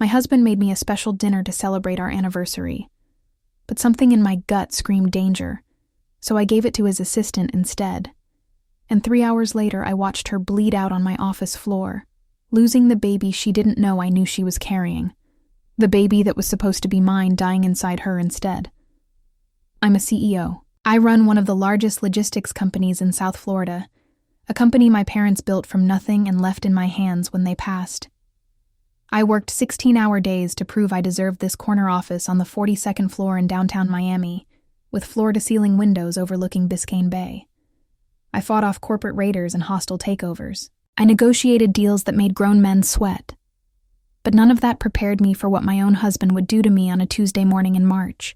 My husband made me a special dinner to celebrate our anniversary, but something in my gut screamed danger, so I gave it to his assistant instead. And 3 hours later, I watched her bleed out on my office floor, losing the baby she didn't know I knew she was carrying. The baby that was supposed to be mine dying inside her instead. I'm a CEO. I run one of the largest logistics companies in South Florida, a company my parents built from nothing and left in my hands when they passed. I worked 16-hour days to prove I deserved this corner office on the 42nd floor in downtown Miami, with floor-to-ceiling windows overlooking Biscayne Bay. I fought off corporate raiders and hostile takeovers. I negotiated deals that made grown men sweat. But none of that prepared me for what my own husband would do to me on a Tuesday morning in March.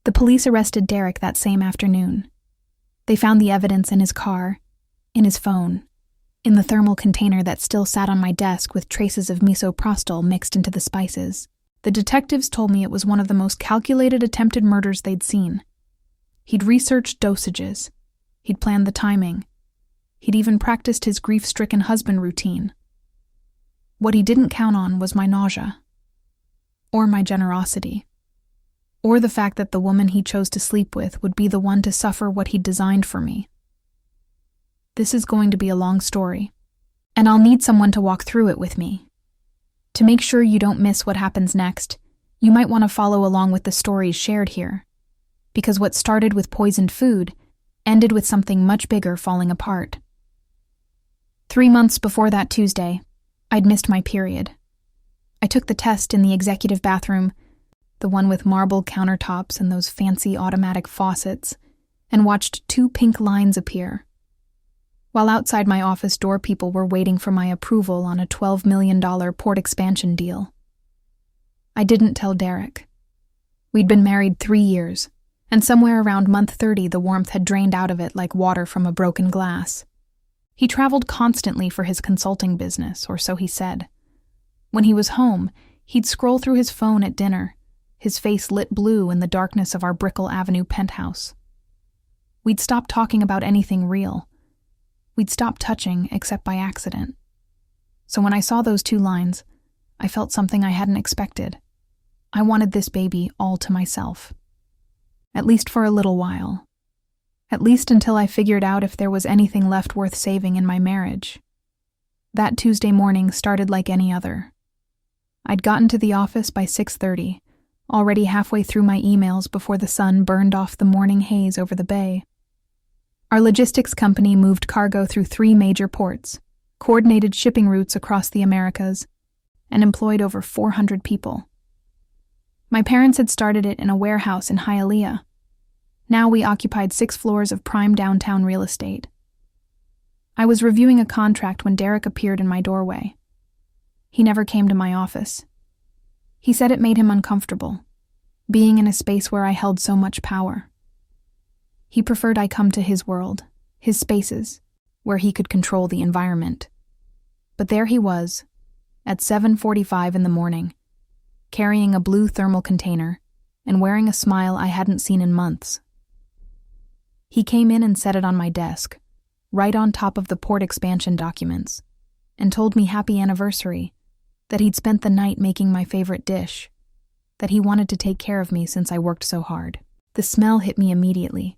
The police arrested Derek that same afternoon. They found the evidence in his car, in his phone, in the thermal container that still sat on my desk with traces of misoprostol mixed into the spices. The detectives told me it was one of the most calculated attempted murders they'd seen. He'd researched dosages. He'd planned the timing. He'd even practiced his grief-stricken husband routine. What he didn't count on was my nausea, or my generosity, or the fact that the woman he chose to sleep with would be the one to suffer what he'd designed for me. This is going to be a long story, and I'll need someone to walk through it with me. To make sure you don't miss what happens next, you might want to follow along with the stories shared here, because what started with poisoned food ended with something much bigger falling apart. 3 months before that Tuesday, I'd missed my period. I took the test in the executive bathroom, the one with marble countertops and those fancy automatic faucets, and watched 2 pink lines appear. While outside my office door, people were waiting for my approval on a $12 million port expansion deal. I didn't tell Derek. We'd been married 3 years, and somewhere around month 30 the warmth had drained out of it like water from a broken glass. He traveled constantly for his consulting business, or so he said. When he was home, he'd scroll through his phone at dinner, his face lit blue in the darkness of our Brickell Avenue penthouse. We'd stopped talking about anything real. We'd stopped touching except by accident. So when I saw those 2 lines, I felt something I hadn't expected. I wanted this baby all to myself. At least for a little while. At least until I figured out if there was anything left worth saving in my marriage. That Tuesday morning started like any other. I'd gotten to the office by 6:30, already halfway through my emails before the sun burned off the morning haze over the bay. Our logistics company moved cargo through 3 major ports, coordinated shipping routes across the Americas, and employed over 400 people. My parents had started it in a warehouse in Hialeah. Now we occupied 6 floors of prime downtown real estate. I was reviewing a contract when Derek appeared in my doorway. He never came to my office. He said it made him uncomfortable, being in a space where I held so much power. He preferred I come to his world, his spaces, where he could control the environment. But there he was, at 7:45 in the morning, carrying a blue thermal container and wearing a smile I hadn't seen in months. He came in and set it on my desk, right on top of the port expansion documents, and told me happy anniversary, that he'd spent the night making my favorite dish, that he wanted to take care of me since I worked so hard. The smell hit me immediately.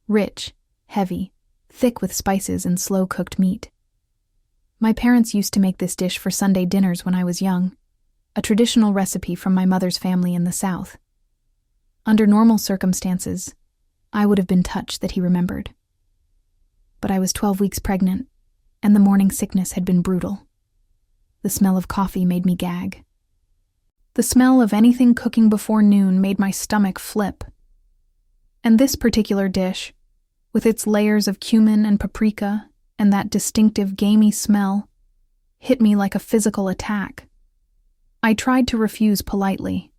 Rich, heavy, thick with spices and slow-cooked meat. My parents used to make this dish for Sunday dinners when I was young, a traditional recipe from my mother's family in the South. Under normal circumstances, I would have been touched that he remembered. But I was 12 weeks pregnant, and the morning sickness had been brutal. The smell of coffee made me gag. The smell of anything cooking before noon made my stomach flip. And this particular dish, with its layers of cumin and paprika and that distinctive gamey smell, hit me like a physical attack. I tried to refuse politely.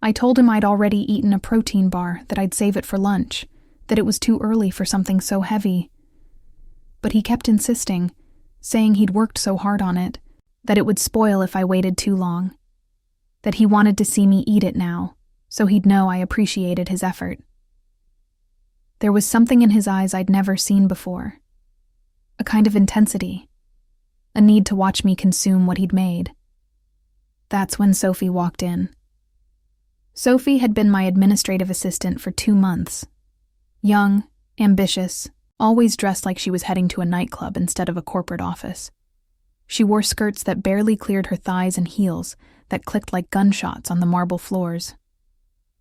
I told him I'd already eaten a protein bar, that I'd save it for lunch, that it was too early for something so heavy. But he kept insisting, saying he'd worked so hard on it, that it would spoil if I waited too long, that he wanted to see me eat it now, so he'd know I appreciated his effort. There was something in his eyes I'd never seen before, a kind of intensity, a need to watch me consume what he'd made. That's when Sophie walked in. Sophie had been my administrative assistant for 2 months. Young, ambitious, always dressed like she was heading to a nightclub instead of a corporate office. She wore skirts that barely cleared her thighs and heels that clicked like gunshots on the marble floors.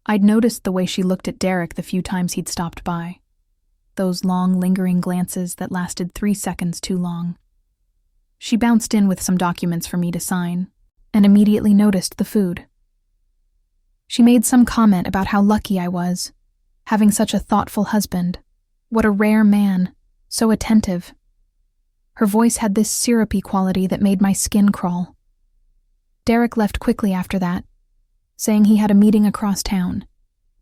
I'd noticed the way she looked at Derek the few times he'd stopped by. Those long, lingering glances that lasted 3 seconds too long. She bounced in with some documents for me to sign, and immediately noticed the food. She made some comment about how lucky I was, having such a thoughtful husband. What a rare man, so attentive. Her voice had this syrupy quality that made my skin crawl. Derek left quickly after that, saying he had a meeting across town,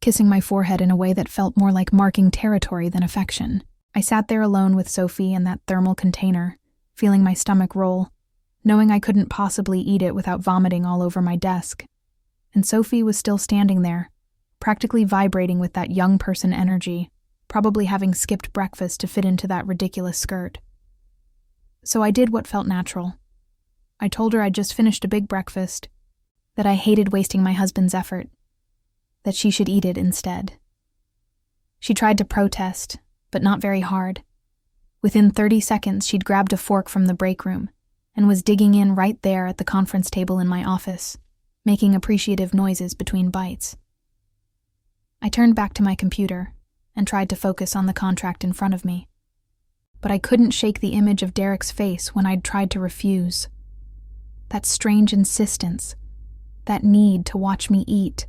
kissing my forehead in a way that felt more like marking territory than affection. I sat there alone with Sophie in that thermal container, feeling my stomach roll, knowing I couldn't possibly eat it without vomiting all over my desk. And Sophie was still standing there, practically vibrating with that young person energy, probably having skipped breakfast to fit into that ridiculous skirt. So I did what felt natural. I told her I'd just finished a big breakfast, that I hated wasting my husband's effort, that she should eat it instead. She tried to protest, but not very hard. Within 30 seconds, she'd grabbed a fork from the break room and was digging in right there at the conference table in my office, making appreciative noises between bites. I turned back to my computer and tried to focus on the contract in front of me. But I couldn't shake the image of Derek's face when I'd tried to refuse. That strange insistence, that need to watch me eat.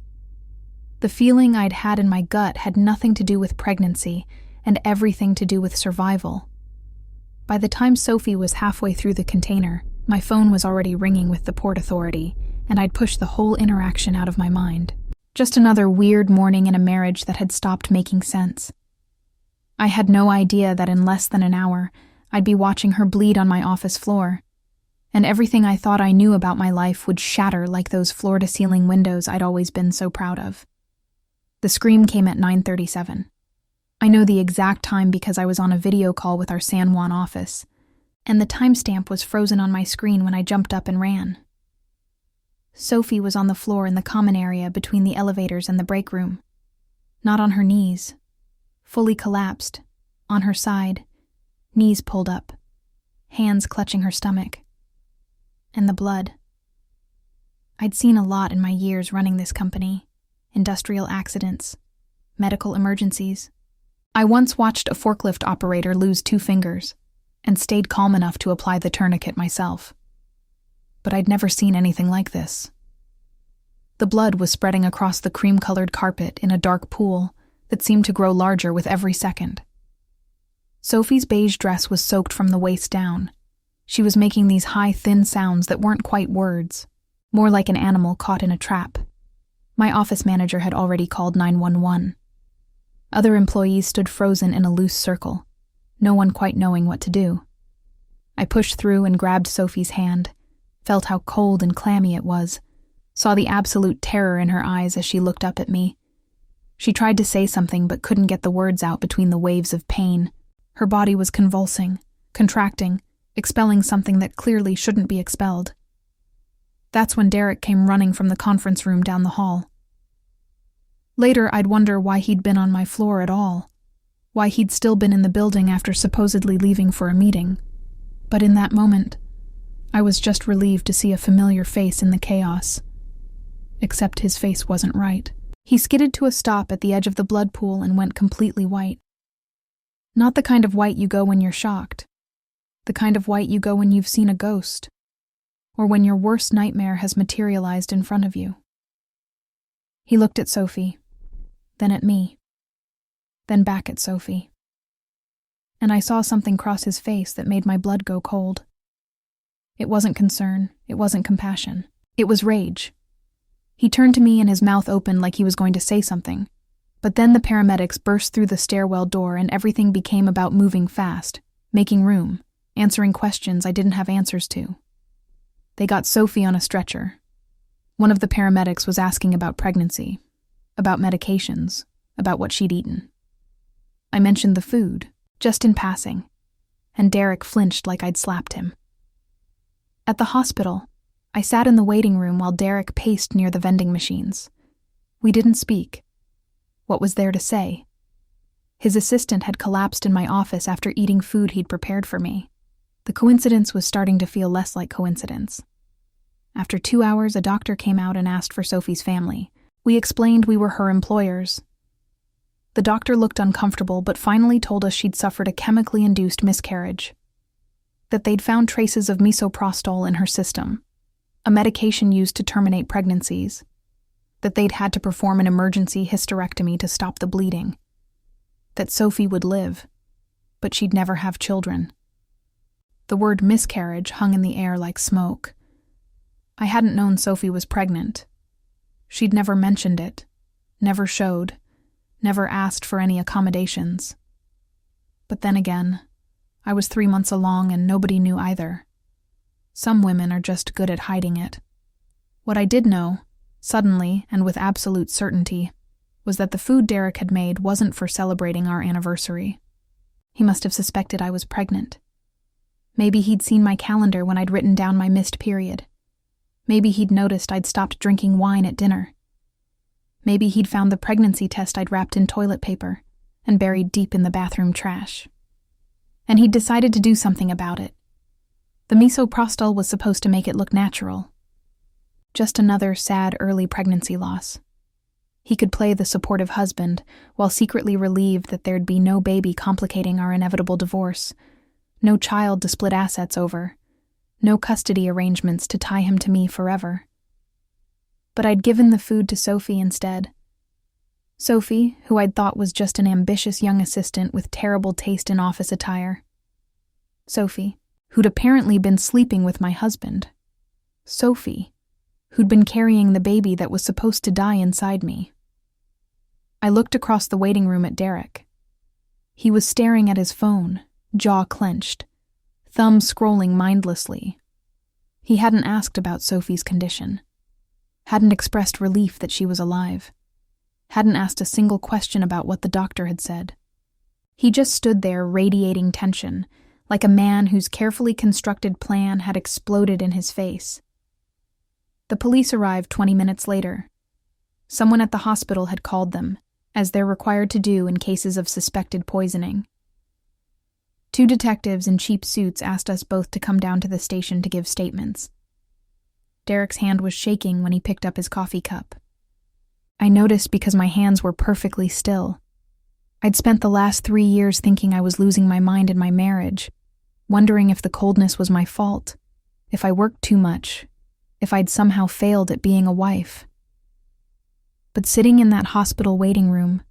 The feeling I'd had in my gut had nothing to do with pregnancy and everything to do with survival. By the time Sophie was halfway through the container, my phone was already ringing with the Port Authority, and I'd pushed the whole interaction out of my mind. Just another weird morning in a marriage that had stopped making sense. I had no idea that in less than an hour, I'd be watching her bleed on my office floor, and everything I thought I knew about my life would shatter like those floor-to-ceiling windows I'd always been so proud of. The scream came at 9:37. I know the exact time because I was on a video call with our San Juan office, and the timestamp was frozen on my screen when I jumped up and ran. Sophie was on the floor in the common area between the elevators and the break room. Not on her knees. Fully collapsed, on her side, knees pulled up, hands clutching her stomach. And the blood. I'd seen a lot in my years running this company. Industrial accidents, medical emergencies. I once watched a forklift operator lose 2 fingers and stayed calm enough to apply the tourniquet myself. But I'd never seen anything like this. The blood was spreading across the cream-colored carpet in a dark pool that seemed to grow larger with every second. Sophie's beige dress was soaked from the waist down. She was making these high, thin sounds that weren't quite words, more like an animal caught in a trap. My office manager had already called 911. Other employees stood frozen in a loose circle, no one quite knowing what to do. I pushed through and grabbed Sophie's hand, felt how cold and clammy it was, saw the absolute terror in her eyes as she looked up at me. She tried to say something but couldn't get the words out between the waves of pain. Her body was convulsing, contracting, expelling something that clearly shouldn't be expelled. That's when Derek came running from the conference room down the hall. Later, I'd wonder why he'd been on my floor at all, why he'd still been in the building after supposedly leaving for a meeting. But in that moment, I was just relieved to see a familiar face in the chaos. Except his face wasn't right. He skidded to a stop at the edge of the blood pool and went completely white. Not the kind of white you go when you're shocked. The kind of white you go when you've seen a ghost, or when your worst nightmare has materialized in front of you. He looked at Sophie, then at me, then back at Sophie. And I saw something cross his face that made my blood go cold. It wasn't concern, it wasn't compassion, it was rage. He turned to me and his mouth opened like he was going to say something, but then the paramedics burst through the stairwell door and everything became about moving fast, making room, answering questions I didn't have answers to. They got Sophie on a stretcher. One of the paramedics was asking about pregnancy, about medications, about what she'd eaten. I mentioned the food, just in passing, and Derek flinched like I'd slapped him. At the hospital, I sat in the waiting room while Derek paced near the vending machines. We didn't speak. What was there to say? His assistant had collapsed in my office after eating food he'd prepared for me. The coincidence was starting to feel less like coincidence. After 2 hours, a doctor came out and asked for Sophie's family. We explained we were her employers. The doctor looked uncomfortable, but finally told us she'd suffered a chemically induced miscarriage, that they'd found traces of misoprostol in her system, a medication used to terminate pregnancies, that they'd had to perform an emergency hysterectomy to stop the bleeding, that Sophie would live, but she'd never have children. The word miscarriage hung in the air like smoke. I hadn't known Sophie was pregnant. She'd never mentioned it, never showed, never asked for any accommodations. But then again, I was 3 months along and nobody knew either. Some women are just good at hiding it. What I did know, suddenly and with absolute certainty, was that the food Derek had made wasn't for celebrating our anniversary. He must have suspected I was pregnant. Maybe he'd seen my calendar when I'd written down my missed period. Maybe he'd noticed I'd stopped drinking wine at dinner. Maybe he'd found the pregnancy test I'd wrapped in toilet paper and buried deep in the bathroom trash. And he'd decided to do something about it. The misoprostol was supposed to make it look natural. Just another sad early pregnancy loss. He could play the supportive husband while secretly relieved that there'd be no baby complicating our inevitable divorce, no child to split assets over, no custody arrangements to tie him to me forever. But I'd given the food to Sophie instead. Sophie, who I'd thought was just an ambitious young assistant with terrible taste in office attire. Sophie, who'd apparently been sleeping with my husband. Sophie, who'd been carrying the baby that was supposed to die inside me. I looked across the waiting room at Derek. He was staring at his phone, jaw clenched, thumb scrolling mindlessly. He hadn't asked about Sophie's condition, hadn't expressed relief that she was alive, hadn't asked a single question about what the doctor had said. He just stood there radiating tension, like a man whose carefully constructed plan had exploded in his face. The police arrived 20 minutes later. Someone at the hospital had called them, as they're required to do in cases of suspected poisoning. 2 detectives in cheap suits asked us both to come down to the station to give statements. Derek's hand was shaking when he picked up his coffee cup. I noticed because my hands were perfectly still. I'd spent the last 3 years thinking I was losing my mind in my marriage, wondering if the coldness was my fault, if I worked too much, if I'd somehow failed at being a wife. But sitting in that hospital waiting room,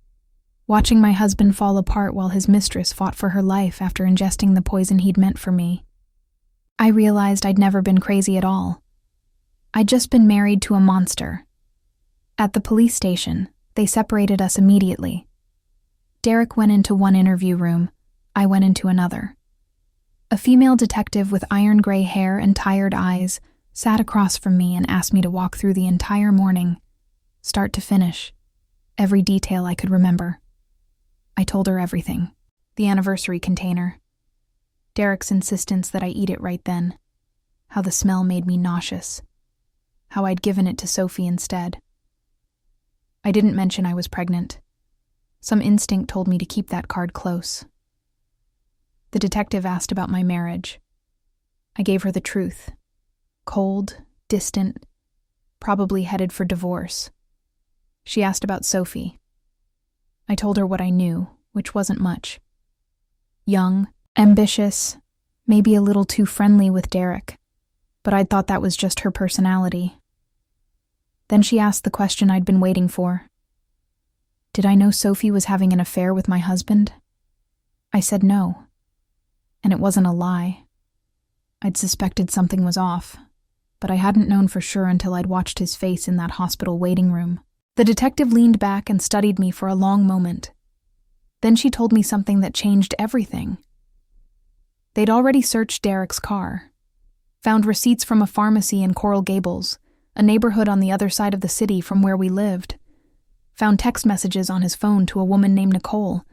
watching my husband fall apart while his mistress fought for her life after ingesting the poison he'd meant for me, I realized I'd never been crazy at all. I'd just been married to a monster. At the police station, they separated us immediately. Derek went into one interview room, I went into another. A female detective with iron gray hair and tired eyes sat across from me and asked me to walk through the entire morning, start to finish, every detail I could remember. I told her everything. The anniversary container. Derek's insistence that I eat it right then. How the smell made me nauseous. How I'd given it to Sophie instead. I didn't mention I was pregnant. Some instinct told me to keep that card close. The detective asked about my marriage. I gave her the truth. Cold, distant, probably headed for divorce. She asked about Sophie. I told her what I knew, which wasn't much. Young, ambitious, maybe a little too friendly with Derek, but I'd thought that was just her personality. Then she asked the question I'd been waiting for. Did I know Sophie was having an affair with my husband? I said no. And it wasn't a lie. I'd suspected something was off, but I hadn't known for sure until I'd watched his face in that hospital waiting room. The detective leaned back and studied me for a long moment. Then she told me something that changed everything. They'd already searched Derek's car, found receipts from a pharmacy in Coral Gables, a neighborhood on the other side of the city from where we lived, found text messages on his phone to a woman named Nicole,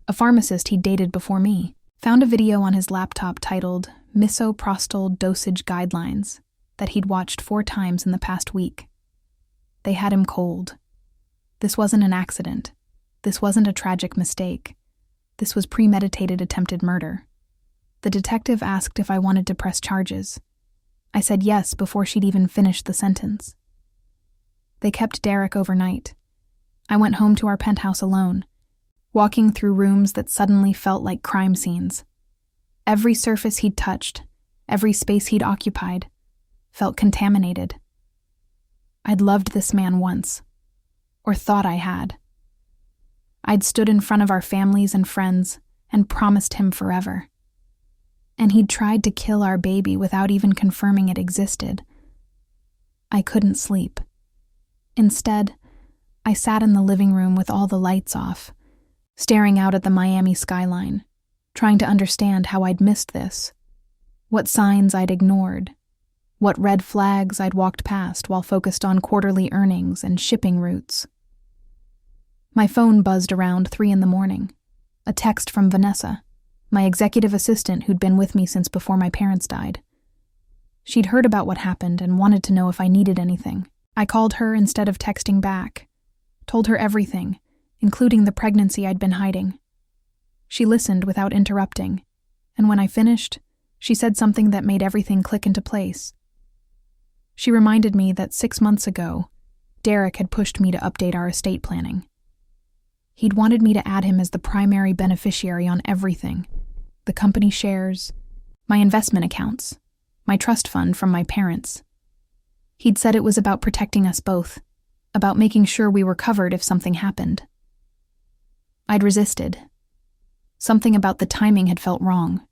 a pharmacist he'd dated before me, found a video on his laptop titled Misoprostol Dosage Guidelines, that he'd watched 4 times in the past week. They had him cold. This wasn't an accident. This wasn't a tragic mistake. This was premeditated attempted murder. The detective asked if I wanted to press charges. I said yes before she'd even finished the sentence. They kept Derek overnight. I went home to our penthouse alone, walking through rooms that suddenly felt like crime scenes. Every surface he'd touched, every space he'd occupied, felt contaminated. I'd loved this man once, or thought I had. I'd stood in front of our families and friends and promised him forever. And he'd tried to kill our baby without even confirming it existed. I couldn't sleep. Instead, I sat in the living room with all the lights off, staring out at the Miami skyline, trying to understand how I'd missed this, what signs I'd ignored, what red flags I'd walked past while focused on quarterly earnings and shipping routes. My phone buzzed around 3 a.m, a text from Vanessa, my executive assistant who'd been with me since before my parents died. She'd heard about what happened and wanted to know if I needed anything. I called her instead of texting back, told her everything, including the pregnancy I'd been hiding. She listened without interrupting, and when I finished, she said something that made everything click into place. She reminded me that 6 months ago, Derek had pushed me to update our estate planning. He'd wanted me to add him as the primary beneficiary on everything: the company shares, my investment accounts, my trust fund from my parents. He'd said it was about protecting us both, about making sure we were covered if something happened. I'd resisted. Something about the timing had felt wrong.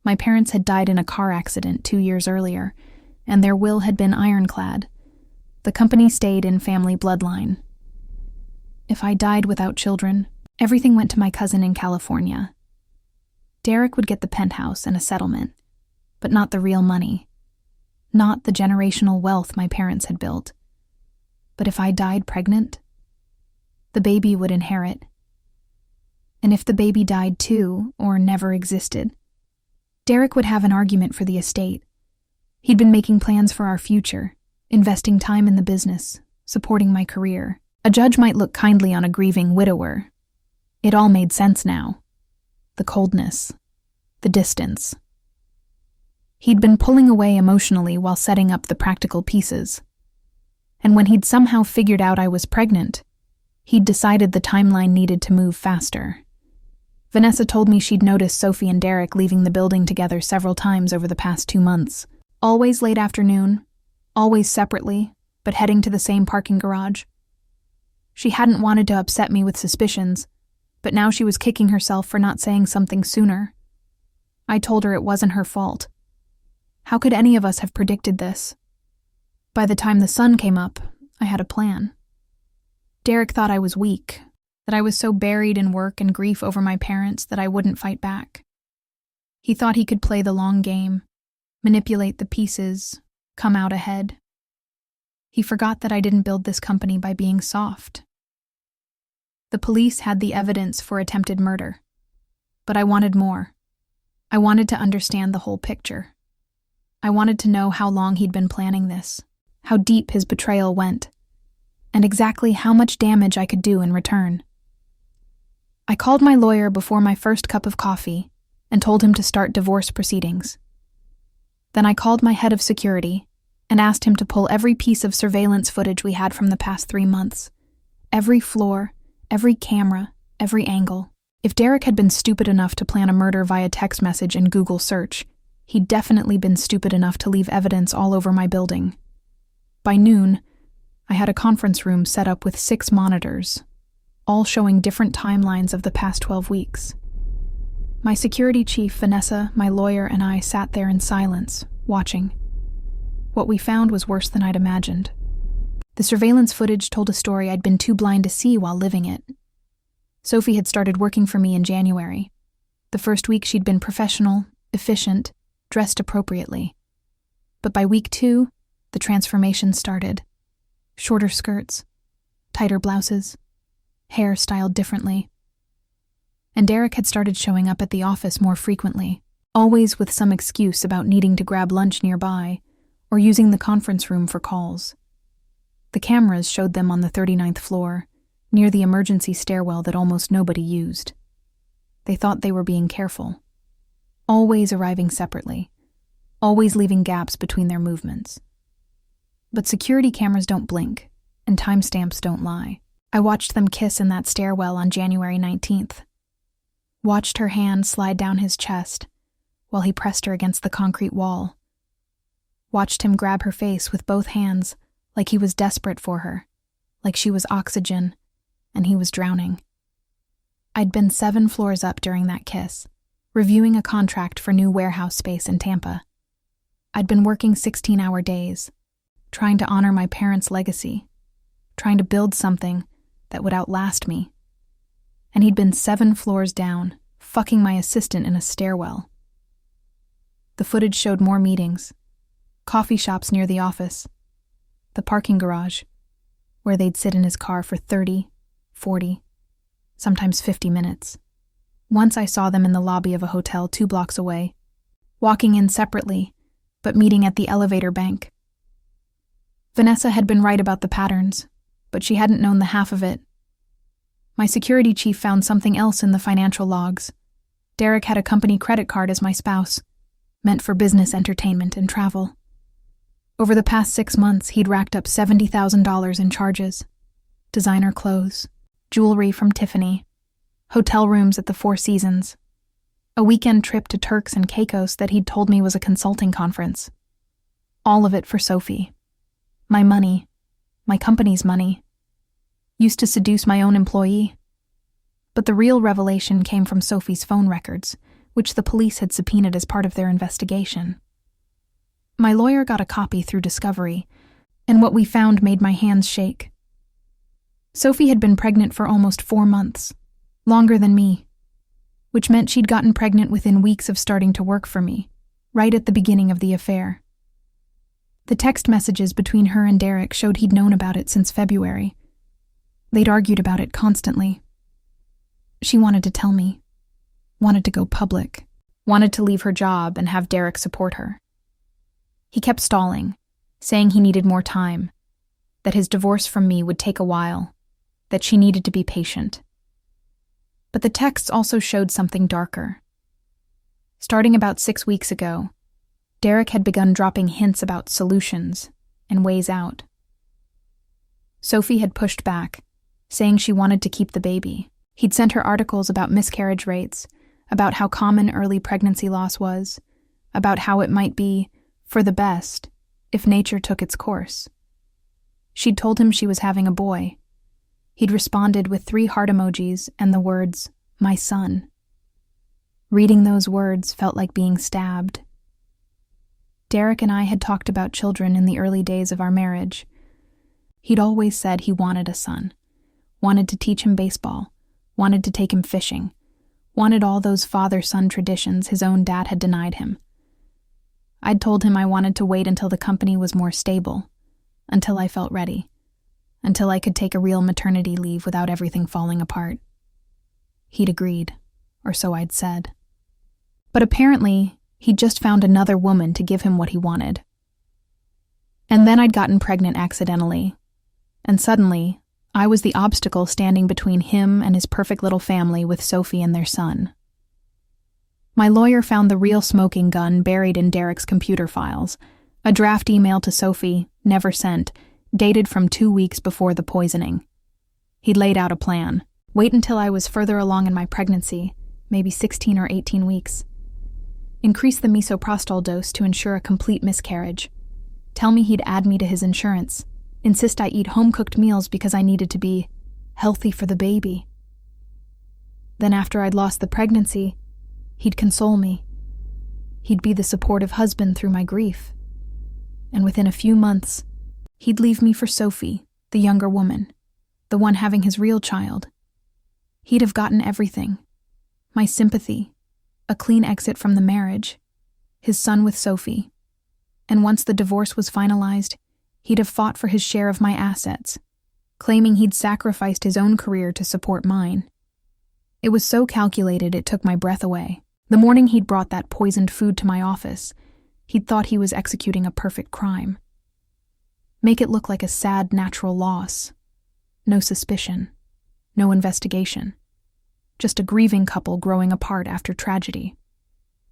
My parents had died in a car accident 2 years earlier, and their will had been ironclad. The company stayed in family bloodline. If I died without children, everything went to my cousin in California. Derek would get the penthouse and a settlement, but not the real money, not the generational wealth my parents had built. But if I died pregnant, the baby would inherit. And if the baby died too, or never existed, Derek would have an argument for the estate. He'd been making plans for our future, investing time in the business, supporting my career. A judge might look kindly on a grieving widower. It all made sense now. The coldness, the distance. He'd been pulling away emotionally while setting up the practical pieces. And when he'd somehow figured out I was pregnant, he'd decided the timeline needed to move faster. Vanessa told me she'd noticed Sophie and Derek leaving the building together several times over the past 2 months. Always late afternoon, always separately, but heading to the same parking garage. She hadn't wanted to upset me with suspicions, but now she was kicking herself for not saying something sooner. I told her it wasn't her fault. How could any of us have predicted this? By the time the sun came up, I had a plan. Derek thought I was weak, that I was so buried in work and grief over my parents that I wouldn't fight back. He thought he could play the long game, manipulate the pieces, come out ahead. He forgot that I didn't build this company by being soft. The police had the evidence for attempted murder, but I wanted more. I wanted to understand the whole picture. I wanted to know how long he'd been planning this, how deep his betrayal went, and exactly how much damage I could do in return. I called my lawyer before my first cup of coffee and told him to start divorce proceedings. Then I called my head of security and asked him to pull every piece of surveillance footage we had from the past 3 months. Every floor, every camera, every angle. If Derek had been stupid enough to plan a murder via text message and Google search, he'd definitely been stupid enough to leave evidence all over my building. By noon, I had a conference room set up with 6 monitors, all showing different timelines of the past 12 weeks. My security chief, Vanessa, my lawyer, and I sat there in silence, watching. What we found was worse than I'd imagined. The surveillance footage told a story I'd been too blind to see while living it. Sophie had started working for me in January. The first week she'd been professional, efficient, dressed appropriately. But by week 2, the transformation started. Shorter skirts, tighter blouses, hair styled differently. And Derek had started showing up at the office more frequently, always with some excuse about needing to grab lunch nearby, or using the conference room for calls. The cameras showed them on the 39th floor, near the emergency stairwell that almost nobody used. They thought they were being careful, always arriving separately, always leaving gaps between their movements. But security cameras don't blink, and timestamps don't lie. I watched them kiss in that stairwell on January 19th. Watched her hand slide down his chest while he pressed her against the concrete wall. Watched him grab her face with both hands like he was desperate for her, like she was oxygen, and he was drowning. I'd been 7 floors up during that kiss, reviewing a contract for new warehouse space in Tampa. I'd been working 16-hour days, trying to honor my parents' legacy, trying to build something that would outlast me. And he'd been 7 floors down, fucking my assistant in a stairwell. The footage showed more meetings, coffee shops near the office, the parking garage, where they'd sit in his car for 30, 40, sometimes 50 minutes. Once I saw them in the lobby of a hotel 2 blocks away, walking in separately, but meeting at the elevator bank. Vanessa had been right about the patterns, but she hadn't known the half of it. My security chief found something else in the financial logs. Derek had a company credit card as my spouse, meant for business entertainment and travel. Over the past 6 months, he'd racked up $70,000 in charges. Designer clothes, jewelry from Tiffany, hotel rooms at the Four Seasons, a weekend trip to Turks and Caicos that he'd told me was a consulting conference. All of it for Sophie. My money, my company's money. Used to seduce my own employee. But the real revelation came from Sophie's phone records, which the police had subpoenaed as part of their investigation. My lawyer got a copy through Discovery, and what we found made my hands shake. Sophie had been pregnant for almost 4 months, longer than me, which meant she'd gotten pregnant within weeks of starting to work for me, right at the beginning of the affair. The text messages between her and Derek showed he'd known about it since February. They'd argued about it constantly. She wanted to tell me, wanted to go public, wanted to leave her job and have Derek support her. He kept stalling, saying he needed more time, that his divorce from me would take a while, that she needed to be patient. But the texts also showed something darker. Starting about 6 weeks ago, Derek had begun dropping hints about solutions and ways out. Sophie had pushed back, saying she wanted to keep the baby. He'd sent her articles about miscarriage rates, about how common early pregnancy loss was, about how it might be for the best if nature took its course. She'd told him she was having a boy. He'd responded with 3 heart emojis and the words, "my son." Reading those words felt like being stabbed. Derek and I had talked about children in the early days of our marriage. He'd always said he wanted a son, wanted to teach him baseball, wanted to take him fishing, wanted all those father-son traditions his own dad had denied him. I'd told him I wanted to wait until the company was more stable, until I felt ready, until I could take a real maternity leave without everything falling apart. He'd agreed, or so I'd said. But apparently, he'd just found another woman to give him what he wanted. And then I'd gotten pregnant accidentally, and suddenly, I was the obstacle standing between him and his perfect little family with Sophie and their son. My lawyer found the real smoking gun buried in Derek's computer files, a draft email to Sophie, never sent, dated from 2 weeks before the poisoning. He'd laid out a plan. Wait until I was further along in my pregnancy, maybe 16 or 18 weeks. Increase the misoprostol dose to ensure a complete miscarriage. Tell me he'd add me to his insurance. Insist I eat home-cooked meals because I needed to be healthy for the baby. Then after I'd lost the pregnancy, he'd console me. He'd be the supportive husband through my grief. And within a few months, he'd leave me for Sophie, the younger woman, the one having his real child. He'd have gotten everything. My sympathy, a clean exit from the marriage, his son with Sophie. And once the divorce was finalized, he'd have fought for his share of my assets, claiming he'd sacrificed his own career to support mine. It was so calculated it took my breath away. The morning he'd brought that poisoned food to my office, He'd thought he was executing a perfect crime. Make it look like a sad natural loss. No suspicion. No investigation. Just a grieving couple growing apart after tragedy.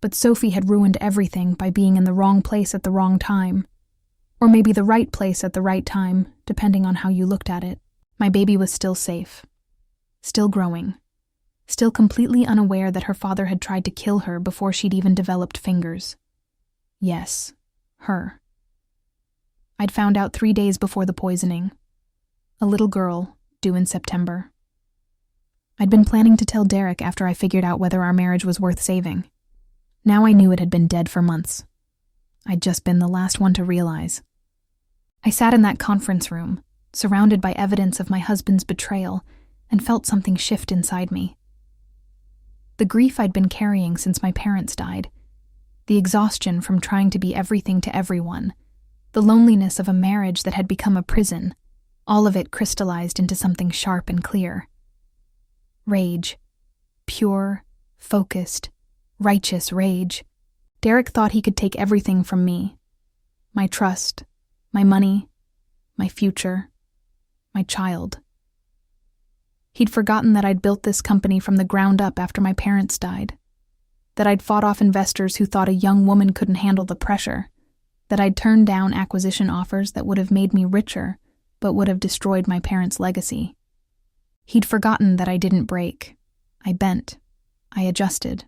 But Sophie had ruined everything by being in the wrong place at the wrong time. Or maybe the right place at the right time, depending on how you looked at it. My baby was still safe. Still growing. Still completely unaware that her father had tried to kill her before she'd even developed fingers. Yes, her. I'd found out 3 days before the poisoning. A little girl, due in September. I'd been planning to tell Derek after I figured out whether our marriage was worth saving. Now I knew it had been dead for months. I'd just been the last one to realize. I sat in that conference room, surrounded by evidence of my husband's betrayal, and felt something shift inside me. The grief I'd been carrying since my parents died, the exhaustion from trying to be everything to everyone, the loneliness of a marriage that had become a prison, all of it crystallized into something sharp and clear. Rage. Pure, focused, righteous rage. Derek thought he could take everything from me. My trust, my money, my future, my child. He'd forgotten that I'd built this company from the ground up after my parents died. That I'd fought off investors who thought a young woman couldn't handle the pressure. That I'd turned down acquisition offers that would have made me richer, but would have destroyed my parents' legacy. He'd forgotten that I didn't break. I bent. I adjusted.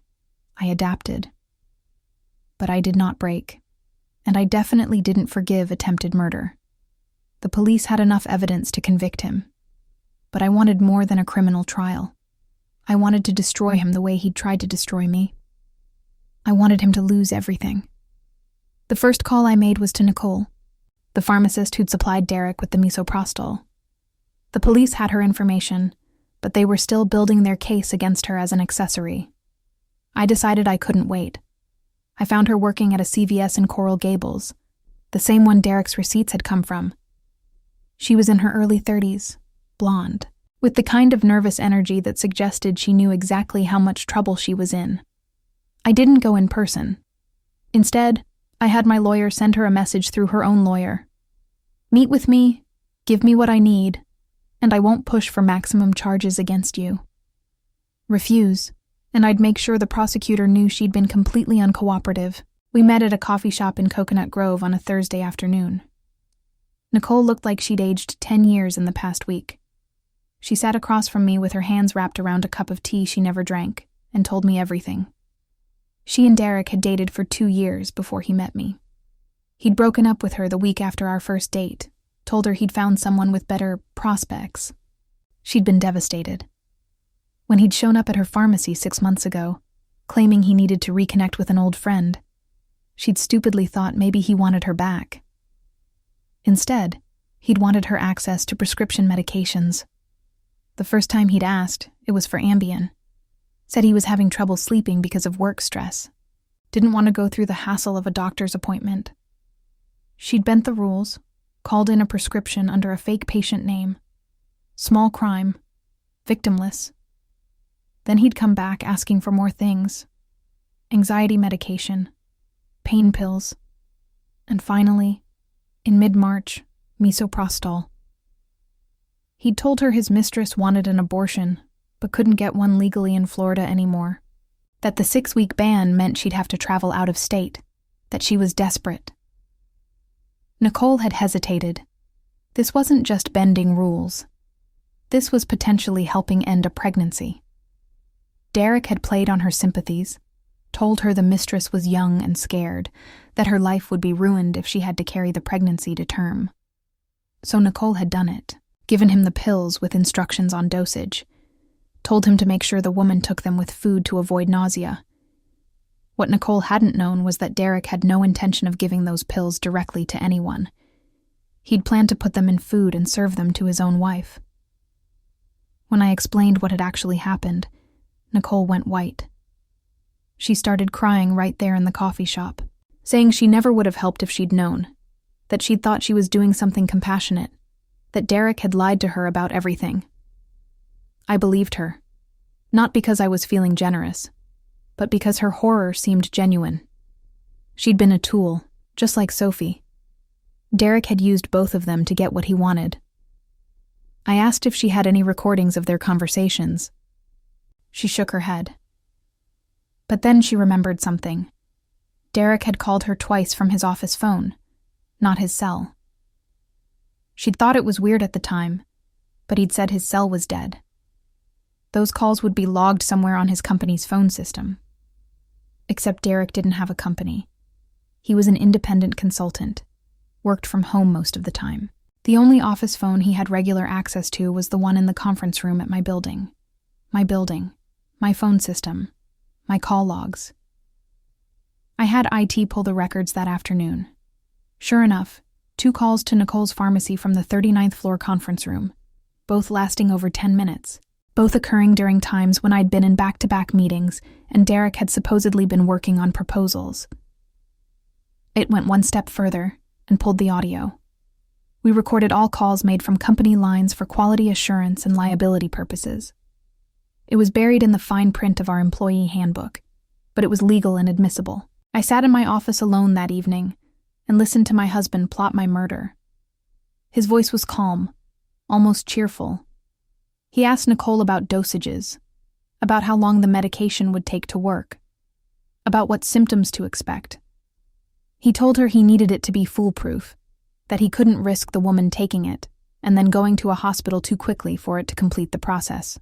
I adapted. But I did not break. And I definitely didn't forgive attempted murder. The police had enough evidence to convict him. But I wanted more than a criminal trial. I wanted to destroy him the way he'd tried to destroy me. I wanted him to lose everything. The first call I made was to Nicole, the pharmacist who'd supplied Derek with the misoprostol. The police had her information, but they were still building their case against her as an accessory. I decided I couldn't wait. I found her working at a CVS in Coral Gables, the same one Derek's receipts had come from. She was in her early 30s, blonde, with the kind of nervous energy that suggested she knew exactly how much trouble she was in. I didn't go in person. Instead, I had my lawyer send her a message through her own lawyer. Meet with me, give me what I need, and I won't push for maximum charges against you. Refuse, and I'd make sure the prosecutor knew she'd been completely uncooperative. We met at a coffee shop in Coconut Grove on a Thursday afternoon. Nicole looked like she'd aged 10 years in the past week. She sat across from me with her hands wrapped around a cup of tea she never drank, and told me everything. She and Derek had dated for 2 years before he met me. He'd broken up with her the week after our first date, told her he'd found someone with better prospects. She'd been devastated. When he'd shown up at her pharmacy 6 months ago, claiming he needed to reconnect with an old friend, she'd stupidly thought maybe he wanted her back. Instead, he'd wanted her access to prescription medications. The first time he'd asked, it was for Ambien. Said he was having trouble sleeping because of work stress. Didn't want to go through the hassle of a doctor's appointment. She'd bent the rules, called in a prescription under a fake patient name. Small crime. Victimless. Then he'd come back asking for more things. Anxiety medication. Pain pills. And finally, in mid-March, misoprostol. He'd told her his mistress wanted an abortion, but couldn't get one legally in Florida anymore. That the 6-week ban meant she'd have to travel out of state. That she was desperate. Nicole had hesitated. This wasn't just bending rules. This was potentially helping end a pregnancy. Derek had played on her sympathies, told her the mistress was young and scared, that her life would be ruined if she had to carry the pregnancy to term. So Nicole had done it, given him the pills with instructions on dosage, told him to make sure the woman took them with food to avoid nausea. What Nicole hadn't known was that Derek had no intention of giving those pills directly to anyone. He'd planned to put them in food and serve them to his own wife. When I explained what had actually happened, Nicole went white. She started crying right there in the coffee shop, saying she never would have helped if she'd known, that she'd thought she was doing something compassionate, that Derek had lied to her about everything. I believed her, not because I was feeling generous, but because her horror seemed genuine. She'd been a tool, just like Sophie. Derek had used both of them to get what he wanted. I asked if she had any recordings of their conversations. She shook her head. But then she remembered something. Derek had called her twice from his office phone, not his cell. She'd thought it was weird at the time, but he'd said his cell was dead. Those calls would be logged somewhere on his company's phone system. Except Derek didn't have a company. He was an independent consultant, worked from home most of the time. The only office phone he had regular access to was the one in the conference room at my building. My phone system, my call logs. I had IT pull the records that afternoon. Sure enough, 2 calls to Nicole's pharmacy from the 39th floor conference room, both lasting over 10 minutes, both occurring during times when I'd been in back-to-back meetings and Derek had supposedly been working on proposals. It went one step further and pulled the audio. We recorded all calls made from company lines for quality assurance and liability purposes. It was buried in the fine print of our employee handbook, but it was legal and admissible. I sat in my office alone that evening and listened to my husband plot my murder. His voice was calm, almost cheerful. He asked Nicole about dosages, about how long the medication would take to work, about what symptoms to expect. He told her he needed it to be foolproof, that he couldn't risk the woman taking it and then going to a hospital too quickly for it to complete the process.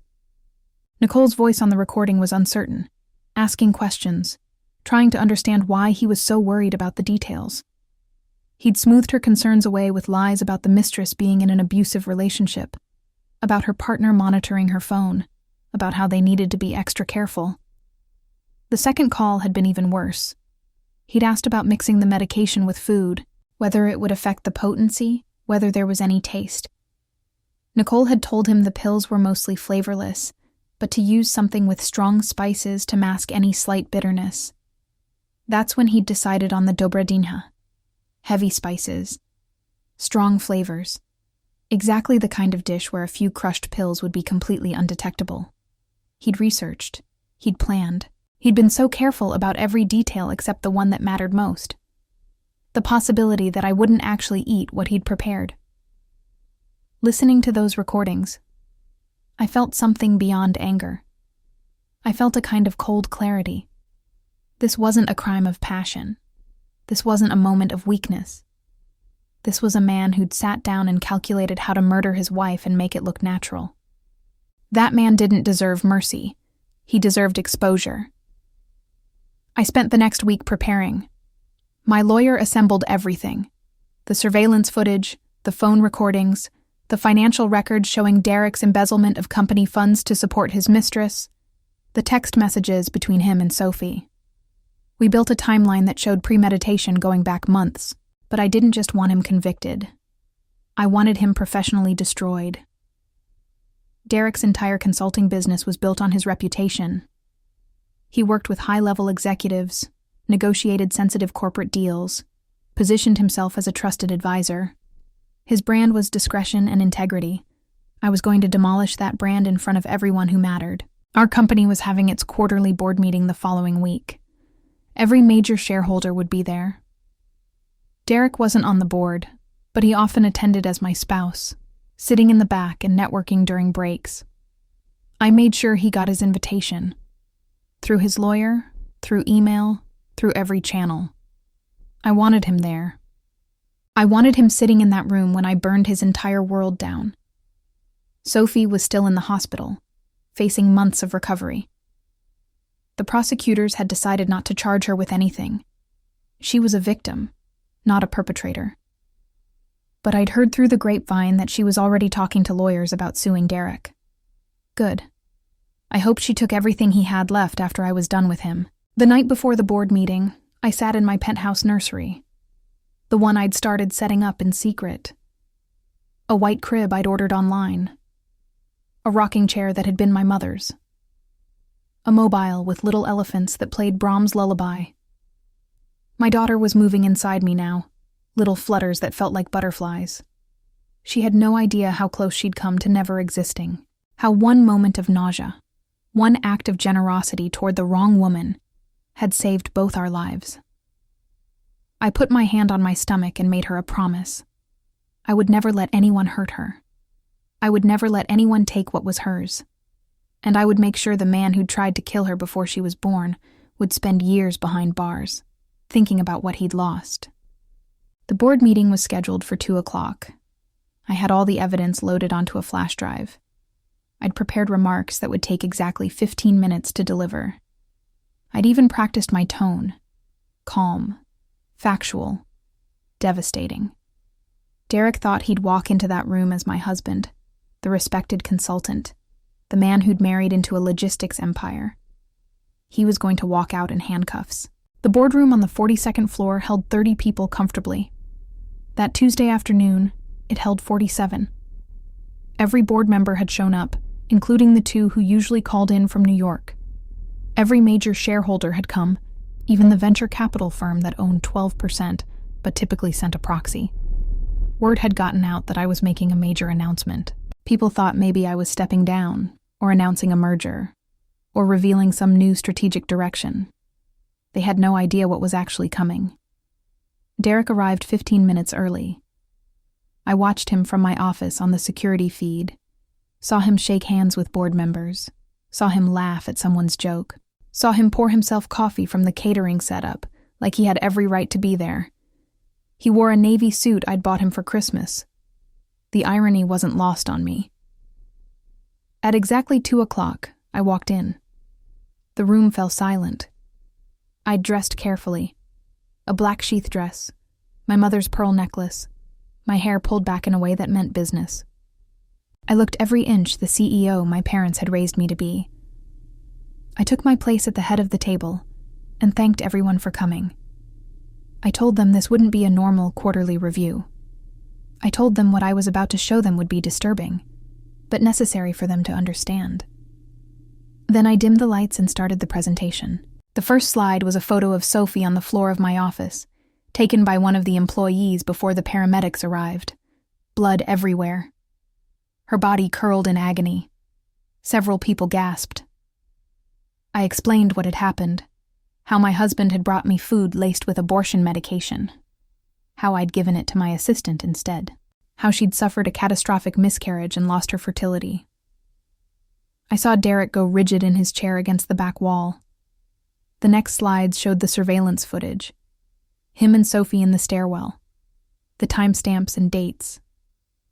Nicole's voice on the recording was uncertain, asking questions, trying to understand why he was so worried about the details. He'd smoothed her concerns away with lies about the mistress being in an abusive relationship, about her partner monitoring her phone, about how they needed to be extra careful. The second call had been even worse. He'd asked about mixing the medication with food, whether it would affect the potency, whether there was any taste. Nicole had told him the pills were mostly flavorless, but to use something with strong spices to mask any slight bitterness. That's when he'd decided on the Dobrodinha. Heavy spices, strong flavors, exactly the kind of dish where a few crushed pills would be completely undetectable. He'd researched, he'd planned, he'd been so careful about every detail except the one that mattered most. The possibility that I wouldn't actually eat what he'd prepared. Listening to those recordings, I felt something beyond anger. I felt a kind of cold clarity. This wasn't a crime of passion. This wasn't a moment of weakness. This was a man who'd sat down and calculated how to murder his wife and make it look natural. That man didn't deserve mercy. He deserved exposure. I spent the next week preparing. My lawyer assembled everything. The surveillance footage, the phone recordings, the financial records showing Derek's embezzlement of company funds to support his mistress, the text messages between him and Sophie. We built a timeline that showed premeditation going back months, but I didn't just want him convicted. I wanted him professionally destroyed. Derek's entire consulting business was built on his reputation. He worked with high-level executives, negotiated sensitive corporate deals, positioned himself as a trusted advisor. His brand was discretion and integrity. I was going to demolish that brand in front of everyone who mattered. Our company was having its quarterly board meeting the following week. Every major shareholder would be there. Derek wasn't on the board, but he often attended as my spouse, sitting in the back and networking during breaks. I made sure he got his invitation. Through his lawyer, through email, through every channel. I wanted him there. I wanted him sitting in that room when I burned his entire world down. Sophie was still in the hospital, facing months of recovery. The prosecutors had decided not to charge her with anything. She was a victim, not a perpetrator. But I'd heard through the grapevine that she was already talking to lawyers about suing Derek. Good. I hoped she took everything he had left after I was done with him. The night before the board meeting, I sat in my penthouse nursery, the one I'd started setting up in secret. A white crib I'd ordered online. A rocking chair that had been my mother's. A mobile with little elephants that played Brahms' lullaby. My daughter was moving inside me now, little flutters that felt like butterflies. She had no idea how close she'd come to never existing, how one moment of nausea, one act of generosity toward the wrong woman, had saved both our lives. I put my hand on my stomach and made her a promise. I would never let anyone hurt her. I would never let anyone take what was hers. And I would make sure the man who'd tried to kill her before she was born would spend years behind bars, thinking about what he'd lost. The board meeting was scheduled for 2 o'clock. I had all the evidence loaded onto a flash drive. I'd prepared remarks that would take exactly 15 minutes to deliver. I'd even practiced my tone. Calm, factual, devastating. Derek thought he'd walk into that room as my husband, the respected consultant, the man who'd married into a logistics empire. He was going to walk out in handcuffs. The boardroom on the 42nd floor held 30 people comfortably. That Tuesday afternoon, it held 47. Every board member had shown up, including the 2 who usually called in from New York. Every major shareholder had come, even the venture capital firm that owned 12%, but typically sent a proxy. Word had gotten out that I was making a major announcement. People thought maybe I was stepping down, or announcing a merger, or revealing some new strategic direction. They had no idea what was actually coming. Derek arrived 15 minutes early. I watched him from my office on the security feed, saw him shake hands with board members, saw him laugh at someone's joke, saw him pour himself coffee from the catering setup, like he had every right to be there. He wore a navy suit I'd bought him for Christmas. The irony wasn't lost on me. At exactly 2 o'clock, I walked in. The room fell silent. I'd dressed carefully. A black sheath dress, my mother's pearl necklace, my hair pulled back in a way that meant business. I looked every inch the CEO my parents had raised me to be. I took my place at the head of the table and thanked everyone for coming. I told them this wouldn't be a normal quarterly review. I told them what I was about to show them would be disturbing, but necessary for them to understand. Then I dimmed the lights and started the presentation. The first slide was a photo of Sophie on the floor of my office, taken by one of the employees before the paramedics arrived. Blood everywhere. Her body curled in agony. Several people gasped. I explained what had happened, how my husband had brought me food laced with abortion medication, how I'd given it to my assistant instead, how she'd suffered a catastrophic miscarriage and lost her fertility. I saw Derek go rigid in his chair against the back wall. The next slides showed the surveillance footage, him and Sophie in the stairwell, the timestamps and dates,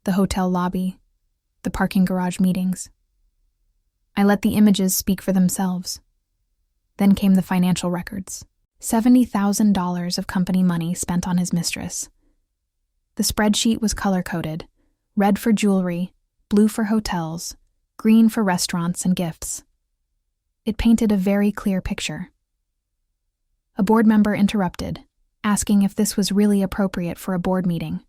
the hotel lobby, the parking garage meetings. I let the images speak for themselves. Then came the financial records. $70,000 of company money spent on his mistress. The spreadsheet was color-coded, red for jewelry, blue for hotels, green for restaurants and gifts. It painted a very clear picture. A board member interrupted, asking if this was really appropriate for a board meeting.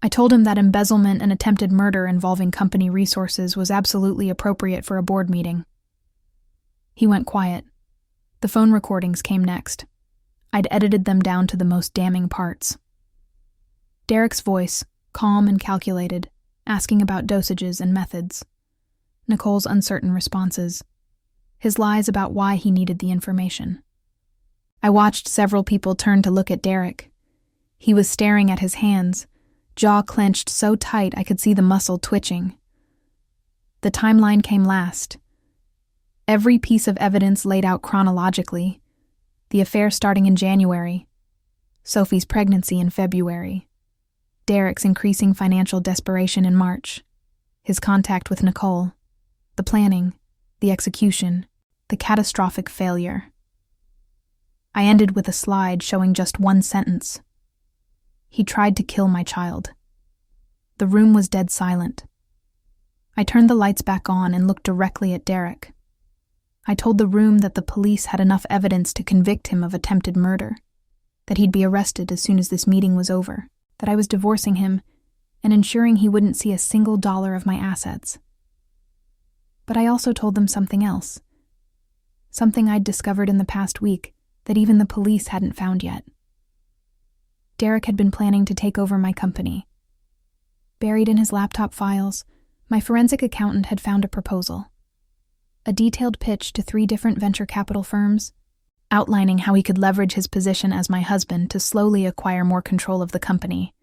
I told him that embezzlement and attempted murder involving company resources was absolutely appropriate for a board meeting. He went quiet. The phone recordings came next. I'd edited them down to the most damning parts. Derek's voice, calm and calculated, asking about dosages and methods. Nicole's uncertain responses. His lies about why he needed the information. I watched several people turn to look at Derek. He was staring at his hands, jaw clenched so tight I could see the muscle twitching. The timeline came last. Every piece of evidence laid out chronologically. The affair starting in January. Sophie's pregnancy in February. Derek's increasing financial desperation in March. His contact with Nicole. The planning. The execution. The catastrophic failure. I ended with a slide showing just one sentence. He tried to kill my child. The room was dead silent. I turned the lights back on and looked directly at Derek. I told the room that the police had enough evidence to convict him of attempted murder, that he'd be arrested as soon as this meeting was over, that I was divorcing him and ensuring he wouldn't see a single dollar of my assets. But I also told them something else, something I'd discovered in the past week that even the police hadn't found yet. Derek had been planning to take over my company. Buried in his laptop files, my forensic accountant had found a proposal. A detailed pitch to 3 different venture capital firms, outlining how he could leverage his position as my husband to slowly acquire more control of the company.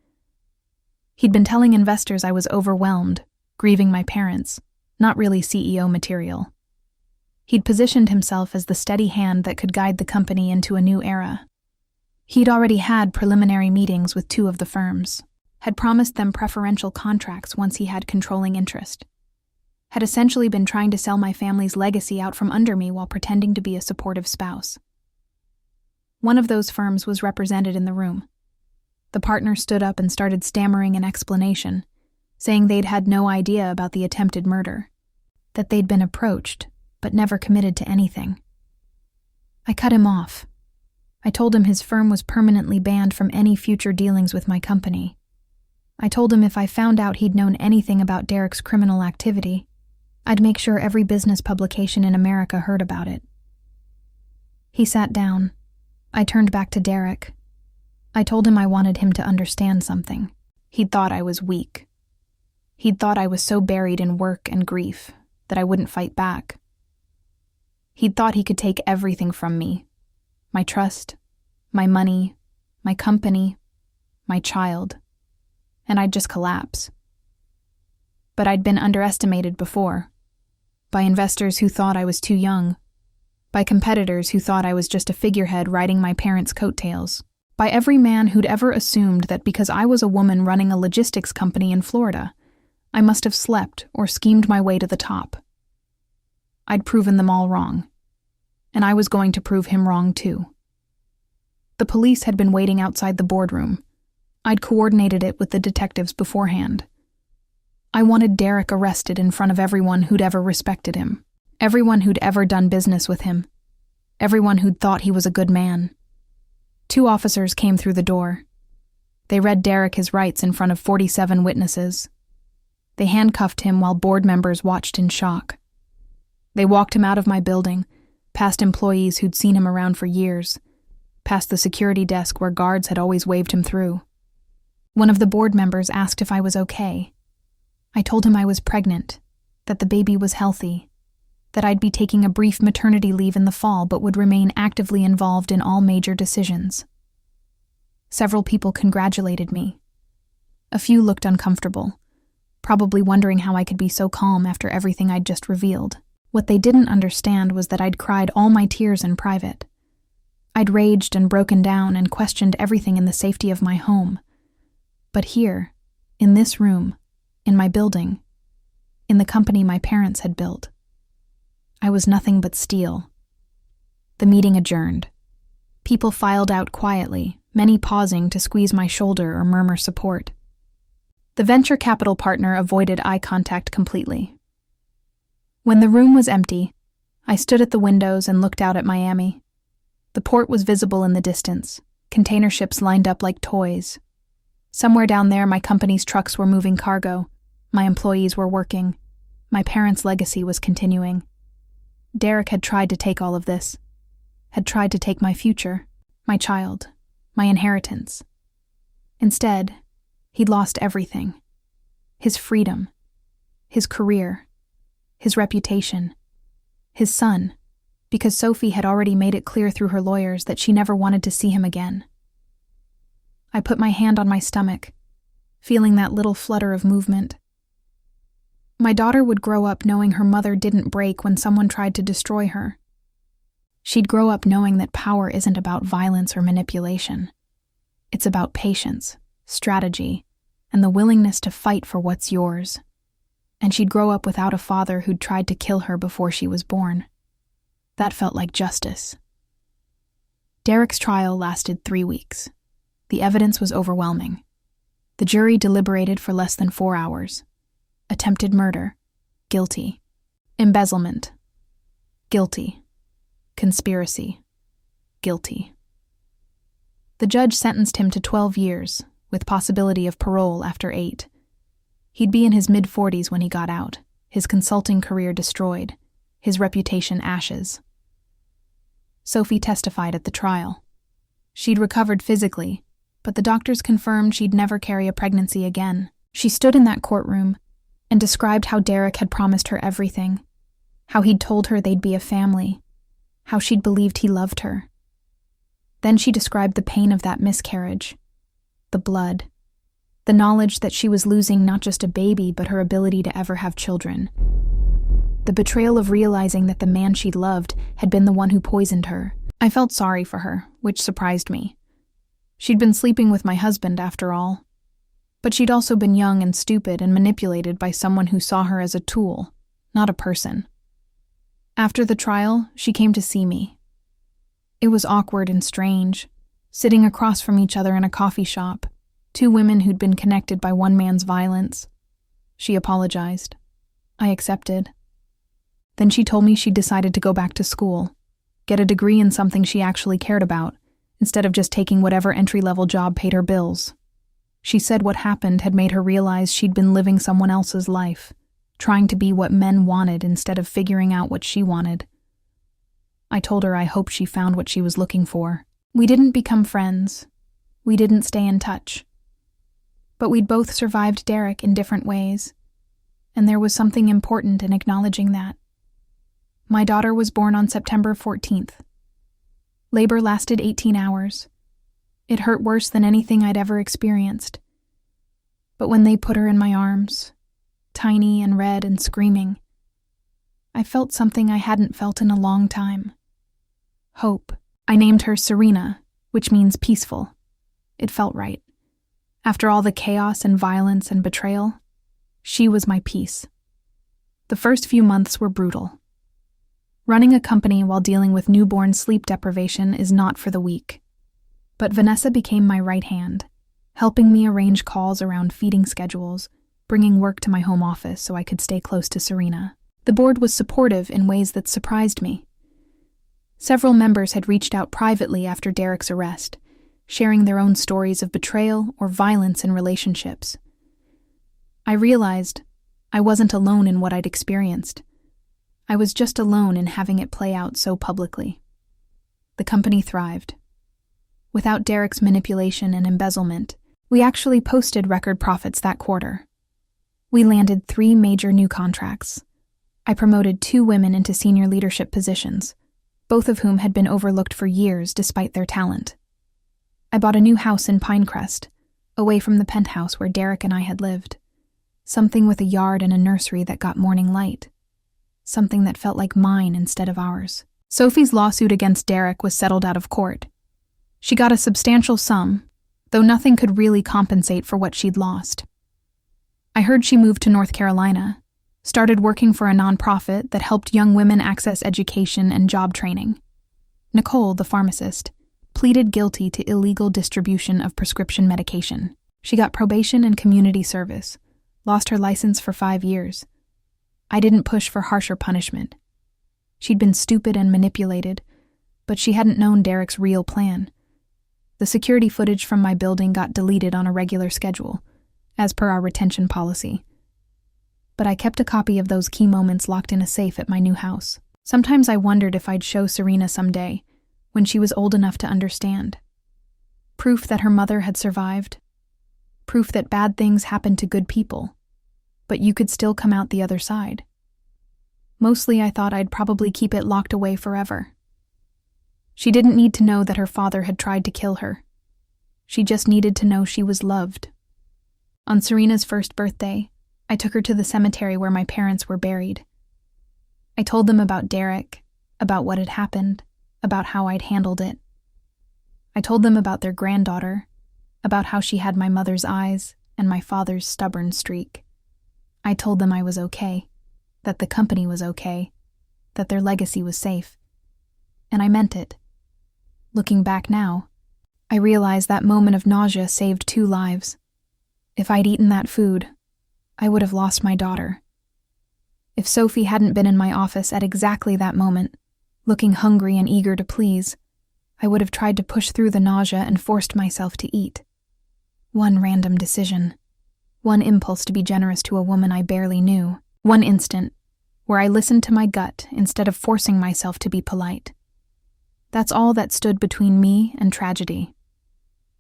He'd been telling investors I was overwhelmed, grieving my parents, not really CEO material. He'd positioned himself as the steady hand that could guide the company into a new era. He'd already had preliminary meetings with 2 of the firms, had promised them preferential contracts once he had controlling interest, had essentially been trying to sell my family's legacy out from under me while pretending to be a supportive spouse. One of those firms was represented in the room. The partner stood up and started stammering an explanation, saying they'd had no idea about the attempted murder, that they'd been approached, but never committed to anything. I cut him off. I told him his firm was permanently banned from any future dealings with my company. I told him if I found out he'd known anything about Derek's criminal activity, I'd make sure every business publication in America heard about it. He sat down. I turned back to Derek. I told him I wanted him to understand something. He'd thought I was weak. He'd thought I was so buried in work and grief that I wouldn't fight back. He'd thought he could take everything from me: my trust, my money, my company, my child, and I'd just collapse. But I'd been underestimated before, by investors who thought I was too young, by competitors who thought I was just a figurehead riding my parents' coattails, by every man who'd ever assumed that because I was a woman running a logistics company in Florida, I must have slept or schemed my way to the top. I'd proven them all wrong, and I was going to prove him wrong too. The police had been waiting outside the boardroom. I'd coordinated it with the detectives beforehand. I wanted Derek arrested in front of everyone who'd ever respected him, everyone who'd ever done business with him, everyone who'd thought he was a good man. 2 officers came through the door. They read Derek his rights in front of 47 witnesses. They handcuffed him while board members watched in shock. They walked him out of my building, past employees who'd seen him around for years, past the security desk where guards had always waved him through. One of the board members asked if I was okay. I told him I was pregnant, that the baby was healthy, that I'd be taking a brief maternity leave in the fall but would remain actively involved in all major decisions. Several people congratulated me. A few looked uncomfortable, probably wondering how I could be so calm after everything I'd just revealed. What they didn't understand was that I'd cried all my tears in private. I'd raged and broken down and questioned everything in the safety of my home. But here, in this room, in my building, in the company my parents had built, I was nothing but steel. The meeting adjourned. People filed out quietly, many pausing to squeeze my shoulder or murmur support. The venture capital partner avoided eye contact completely. When the room was empty, I stood at the windows and looked out at Miami. The port was visible in the distance, container ships lined up like toys. Somewhere down there, my company's trucks were moving cargo, my employees were working, my parents' legacy was continuing. Derek had tried to take all of this, had tried to take my future, my child, my inheritance. Instead, he'd lost everything: his freedom, his career, his reputation, his son, because Sophie had already made it clear through her lawyers that she never wanted to see him again. I put my hand on my stomach, feeling that little flutter of movement. My daughter would grow up knowing her mother didn't break when someone tried to destroy her. She'd grow up knowing that power isn't about violence or manipulation. It's about patience, strategy, and the willingness to fight for what's yours. And she'd grow up without a father who'd tried to kill her before she was born. That felt like justice. Derek's trial lasted 3 weeks. The evidence was overwhelming. The jury deliberated for less than 4 hours. Attempted murder, guilty. Embezzlement, guilty. Conspiracy, guilty. The judge sentenced him to 12 years, with possibility of parole after 8. He'd be in his mid-40s when he got out, his consulting career destroyed, his reputation ashes. Sophie testified at the trial. She'd recovered physically, but the doctors confirmed she'd never carry a pregnancy again. She stood in that courtroom and described how Derek had promised her everything, how he'd told her they'd be a family, how she'd believed he loved her, Then she described the pain of that miscarriage, the blood, the knowledge that she was losing not just a baby but her ability to ever have children. The betrayal of realizing that the man she'd loved had been the one who poisoned her. I felt sorry for her, which surprised me. She'd been sleeping with my husband, after all. But she'd also been young and stupid and manipulated by someone who saw her as a tool, not a person. After the trial, she came to see me. It was awkward and strange, sitting across from each other in a coffee shop, two women who'd been connected by one man's violence. She apologized. I accepted. Then she told me she'd decided to go back to school, get a degree in something she actually cared about, instead of just taking whatever entry-level job paid her bills. She said what happened had made her realize she'd been living someone else's life, trying to be what men wanted instead of figuring out what she wanted. I told her I hoped she found what she was looking for. We didn't become friends. We didn't stay in touch. But we'd both survived Derek in different ways, and there was something important in acknowledging that. My daughter was born on September 14th. Labor lasted 18 hours. It hurt worse than anything I'd ever experienced. But when they put her in my arms, tiny and red and screaming, I felt something I hadn't felt in a long time. Hope. I named her Serena, which means peaceful. It felt right. After all the chaos and violence and betrayal, she was my peace. The first few months were brutal. Running a company while dealing with newborn sleep deprivation is not for the weak. But Vanessa became my right hand, helping me arrange calls around feeding schedules, bringing work to my home office so I could stay close to Serena. The board was supportive in ways that surprised me. Several members had reached out privately after Derek's arrest, sharing their own stories of betrayal or violence in relationships. I realized I wasn't alone in what I'd experienced. I was just alone in having it play out so publicly. The company thrived. Without Derek's manipulation and embezzlement, we actually posted record profits that quarter. We landed 3 major new contracts. I promoted 2 women into senior leadership positions, both of whom had been overlooked for years despite their talent. I bought a new house in Pinecrest, away from the penthouse where Derek and I had lived. Something with a yard and a nursery that got morning light. Something that felt like mine instead of ours. Sophie's lawsuit against Derek was settled out of court. She got a substantial sum, though nothing could really compensate for what she'd lost. I heard she moved to North Carolina, started working for a nonprofit that helped young women access education and job training. Nicole, the pharmacist, pleaded guilty to illegal distribution of prescription medication. She got probation and community service, lost her license for 5 years. I didn't push for harsher punishment. She'd been stupid and manipulated, but she hadn't known Derek's real plan. The security footage from my building got deleted on a regular schedule, as per our retention policy. But I kept a copy of those key moments locked in a safe at my new house. Sometimes I wondered if I'd show Serena someday, when she was old enough to understand. Proof that her mother had survived. Proof that bad things happen to good people, but you could still come out the other side. Mostly I thought I'd probably keep it locked away forever. She didn't need to know that her father had tried to kill her. She just needed to know she was loved. On Serena's first birthday, I took her to the cemetery where my parents were buried. I told them about Derek, about what had happened, about how I'd handled it. I told them about their granddaughter, about how she had my mother's eyes and my father's stubborn streak. I told them I was okay, that the company was okay, that their legacy was safe. And I meant it. Looking back now, I realize that moment of nausea saved 2 lives. If I'd eaten that food, I would have lost my daughter. If Sophie hadn't been in my office at exactly that moment, looking hungry and eager to please, I would have tried to push through the nausea and forced myself to eat. One random decision. One impulse to be generous to a woman I barely knew. One instant where I listened to my gut instead of forcing myself to be polite. That's all that stood between me and tragedy.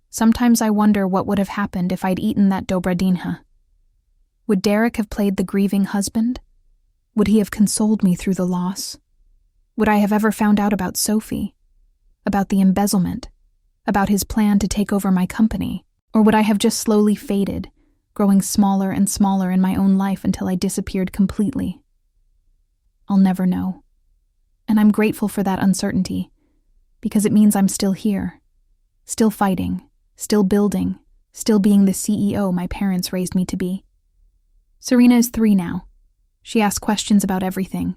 Sometimes I wonder what would have happened if I'd eaten that Dobrodinha. Would Derek have played the grieving husband? Would he have consoled me through the loss? Would I have ever found out about Sophie? About the embezzlement? about his plan to take over my company? Or would I have just slowly faded, growing smaller and smaller in my own life until I disappeared completely? I'll never know. And I'm grateful for that uncertainty, because it means I'm still here, still fighting, still building, still being the CEO my parents raised me to be. Serena is 3 now. She asks questions about everything,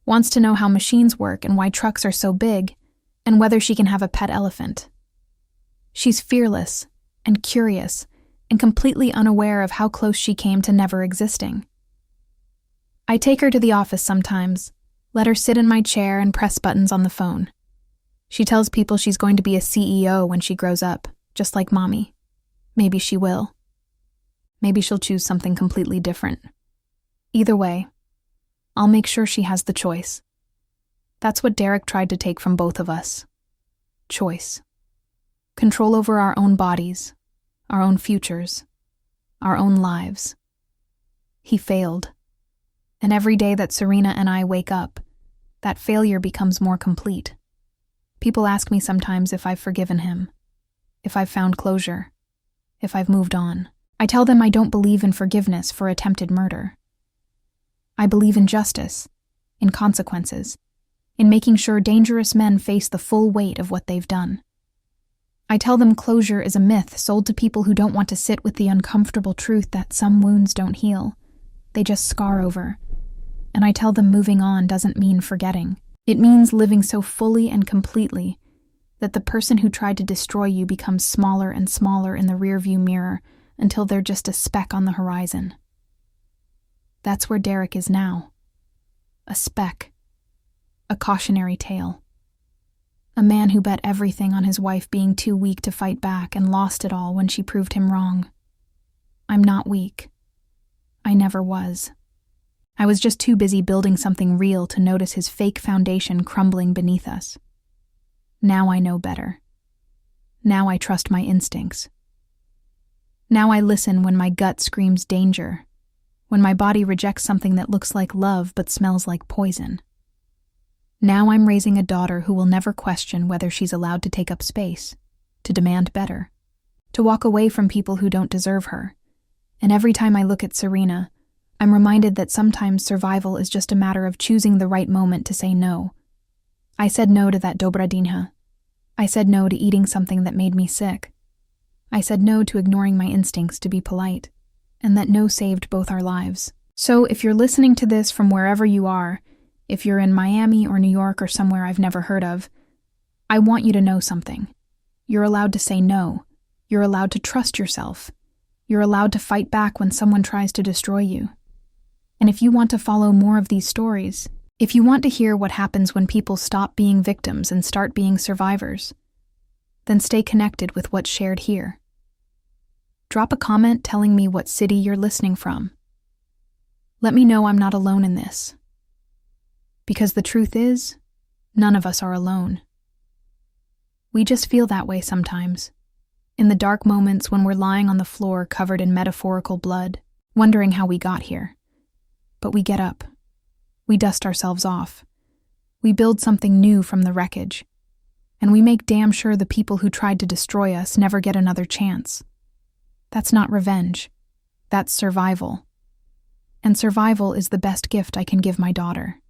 wants to know how machines work and why trucks are so big, and whether she can have a pet elephant. She's fearless and curious and completely unaware of how close she came to never existing. I take her to the office sometimes, let her sit in my chair and press buttons on the phone. She tells people she's going to be a CEO when she grows up, just like Mommy. Maybe she will. Maybe she'll choose something completely different. Either way, I'll make sure she has the choice. That's what Derek tried to take from both of us. Choice. Control over our own bodies, our own futures, our own lives. He failed. And every day that Serena and I wake up, that failure becomes more complete. People ask me sometimes if I've forgiven him, if I've found closure, if I've moved on. I tell them I don't believe in forgiveness for attempted murder. I believe in justice, in consequences, in making sure dangerous men face the full weight of what they've done. I tell them closure is a myth sold to people who don't want to sit with the uncomfortable truth that some wounds don't heal. They just scar over. And I tell them moving on doesn't mean forgetting. It means living so fully and completely that the person who tried to destroy you becomes smaller and smaller in the rearview mirror until they're just a speck on the horizon. That's where Derek is now. A speck. A cautionary tale. A man who bet everything on his wife being too weak to fight back and lost it all when she proved him wrong. I'm not weak. I never was. I was just too busy building something real to notice his fake foundation crumbling beneath us. Now I know better. Now I trust my instincts. Now I listen when my gut screams danger, when my body rejects something that looks like love but smells like poison. Now I'm raising a daughter who will never question whether she's allowed to take up space, to demand better, to walk away from people who don't deserve her. And every time I look at Serena, I'm reminded that sometimes survival is just a matter of choosing the right moment to say no. I said no to that Dobrodinha. I said no to eating something that made me sick. I said no to ignoring my instincts to be polite, and that no saved both our lives. So if you're listening to this from wherever you are, if you're in Miami or New York or somewhere I've never heard of, I want you to know something. You're allowed to say no. You're allowed to trust yourself. You're allowed to fight back when someone tries to destroy you. And if you want to follow more of these stories, if you want to hear what happens when people stop being victims and start being survivors, then stay connected with what's shared here. Drop a comment telling me what city you're listening from. Let me know I'm not alone in this. Because the truth is, none of us are alone. We just feel that way sometimes, in the dark moments when we're lying on the floor covered in metaphorical blood, wondering how we got here. But we get up. We dust ourselves off. We build something new from the wreckage. And we make damn sure the people who tried to destroy us never get another chance. That's not revenge. That's survival. And survival is the best gift I can give my daughter.